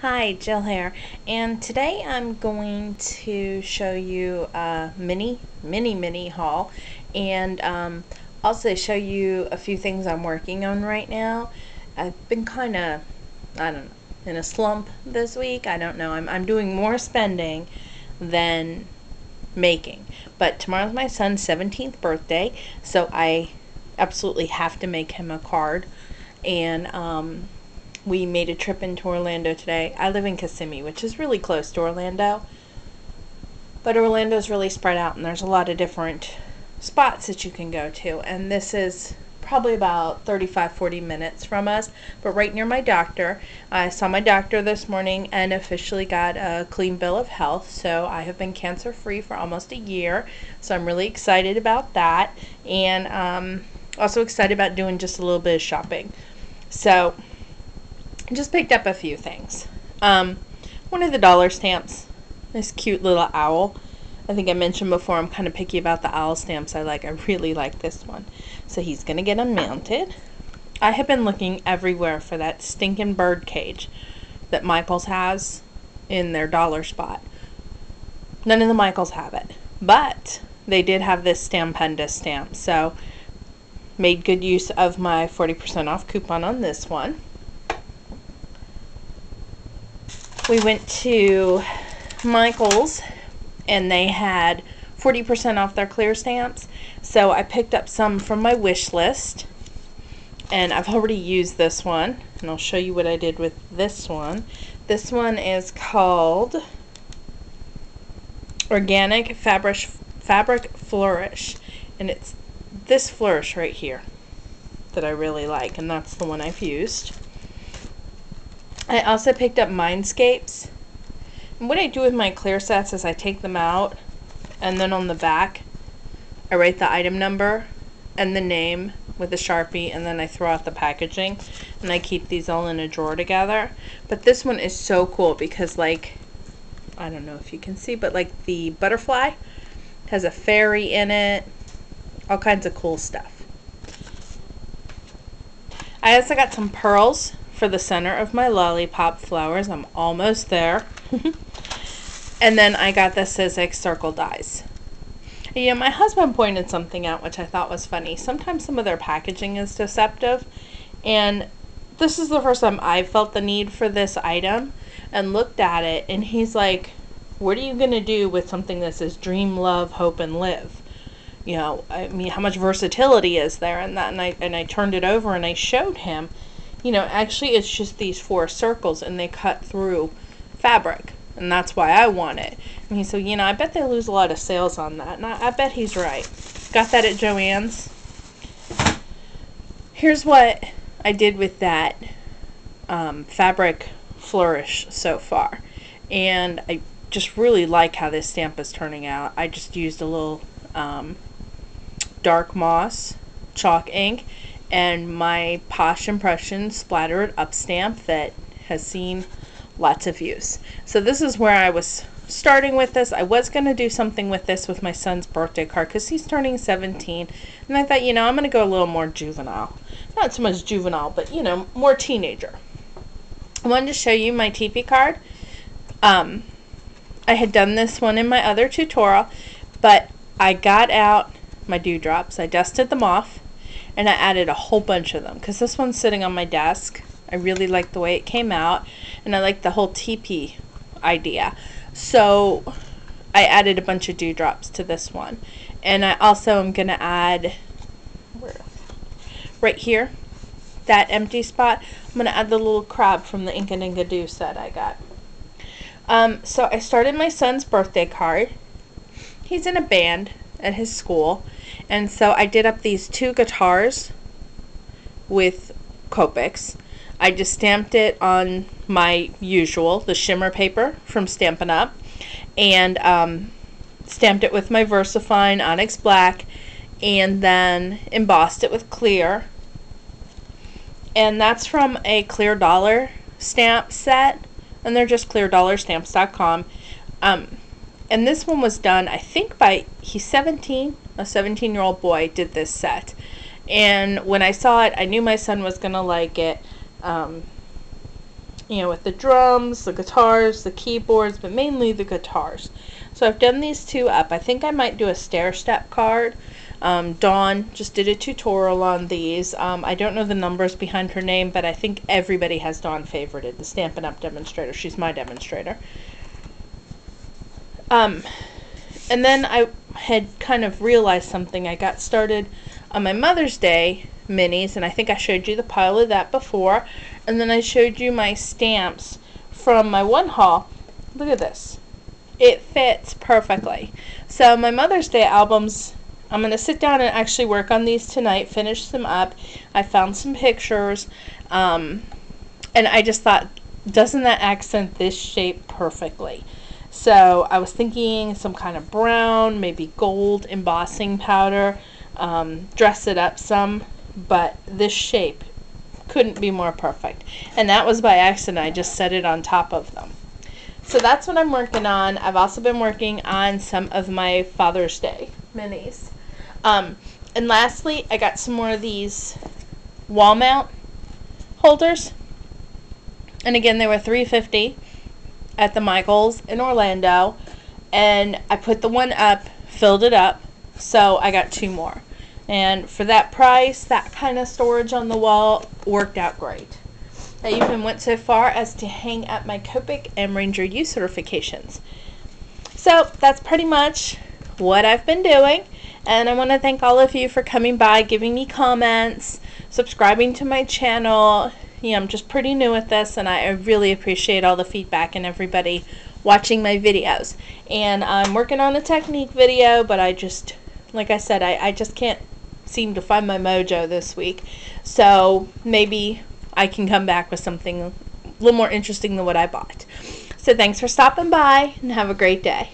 Hi, Jill here, and today I'm going to show you a mini haul and also show you a few things I'm working on right now. I've been kind of, I don't know, in a slump this week. I don't know. I'm doing more spending than making. But tomorrow's my son's 17th birthday, so I absolutely have to make him a card. And we made a trip into Orlando today. I live in Kissimmee, which is really close to Orlando. But Orlando's really spread out, and there's a lot of different spots that you can go to. And this is probably about 35-40 minutes from us, but right near my doctor. I saw my doctor this morning and officially got a clean bill of health. So I have been cancer-free for almost a year. So I'm really excited about that. And also excited about doing just a little bit of shopping. So I just picked up a few things. One of the dollar stamps, this cute little owl. I think I mentioned before I'm kind of picky about the owl stamps I like. I really like this one. So he's going to get unmounted. I have been looking everywhere for that stinking bird cage that Michael's has in their dollar spot. None of the Michaels have it. But they did have this Stampenda stamp. So made good use of my 40% off coupon on this one. We went to Michael's and they had 40% off their clear stamps. So I picked up some from my wish list. And I've already used this one. And I'll show you what I did with this one. This one is called Organic Fabric Flourish. And it's this flourish right here that I really like. And that's the one I've used. I also picked up Mindscapes. And what I do with my clear sets is I take them out, and then on the back I write the item number and the name with a Sharpie, and then I throw out the packaging, and I keep these all in a drawer together. But this one is so cool because, like, I don't know if you can see, but like the butterfly has a fairy in it, all kinds of cool stuff. I also got some pearls for the center of my lollipop flowers. I'm almost there. And then I got the Sizzix circle dies. You know, my husband pointed something out which I thought was funny. Sometimes some of their packaging is deceptive, and this is the first time I felt the need for this item and looked at it, and he's like, what are you going to do with something that says dream, love, hope, and live? You know, I mean, how much versatility is there in that? And I turned it over and I showed him, you know, actually it's just these 4 circles and they cut through fabric. And that's why I want it. And he said, you know, I bet they lose a lot of sales on that. And I bet he's right. Got that at JoAnn's. Here's what I did with that fabric flourish so far. And I just really like how this stamp is turning out. I just used a little dark moss chalk ink and my Posh Impressions Splatter It Up stamp that has seen lots of use. So this is where I was starting with this. I was going to do something with this with my son's birthday card because he's turning 17. And I thought, you know, I'm going to go a little more juvenile. Not so much juvenile, but, you know, more teenager. I wanted to show you my teepee card. I had done this one in my other tutorial, but I got out my dewdrops. I dusted them off, and I added a whole bunch of them because this one's sitting on my desk. I really like the way it came out, and I like the whole teepee idea. So I added a bunch of dewdrops to this one. And I also am going to add, right here, that empty spot, I'm going to add the little crab from the Ink and Inkadoo set I got. So I started my son's birthday card. He's in a band at his school, and so I did up these 2 guitars with Copics. I just stamped it on my usual, the shimmer paper from Stampin' Up, and stamped it with my VersaFine Onyx Black, and then embossed it with clear. And that's from a Clear Dollar stamp set, and they're just cleardollarstamps.com. And this one was done, I think, by, he's 17, a 17-year-old boy did this set. And when I saw it, I knew my son was going to like it. you know, with the drums, the guitars, the keyboards, but mainly the guitars. So I've done these two up. I think I might do a stair-step card. Dawn just did a tutorial on these. I don't know the numbers behind her name, but I think everybody has Dawn favorited, the Stampin' Up! Demonstrator. She's my demonstrator. And then I had kind of realized something. I got started on my Mother's Day minis, and I think I showed you the pile of that before. And then I showed you my stamps from my one haul. Look at this. It fits perfectly. So my Mother's Day albums, I'm going to sit down and actually work on these tonight, finish them up. I found some pictures, and I just thought, doesn't that accent this shape perfectly? So I was thinking some kind of brown, maybe gold embossing powder, dress it up some, but this shape couldn't be more perfect. And that was by accident. I just set it on top of them. So that's what I'm working on. I've also been working on some of my Father's Day minis. And lastly, I got some more of these wall mount holders. And again, they were $3.50 at the Michaels in Orlando. And I put the one up, filled it up, so I got two more. And for that price, that kind of storage on the wall worked out great. I even went so far as to hang up my Copic and Ranger U certifications. So that's pretty much what I've been doing. And I want to thank all of you for coming by, giving me comments, subscribing to my channel. You know, I'm just pretty new at this, and I really appreciate all the feedback and everybody watching my videos. And I'm working on a technique video, but I just, like I said, I just can't seem to find my mojo this week. So maybe I can come back with something a little more interesting than what I bought. So thanks for stopping by, and have a great day.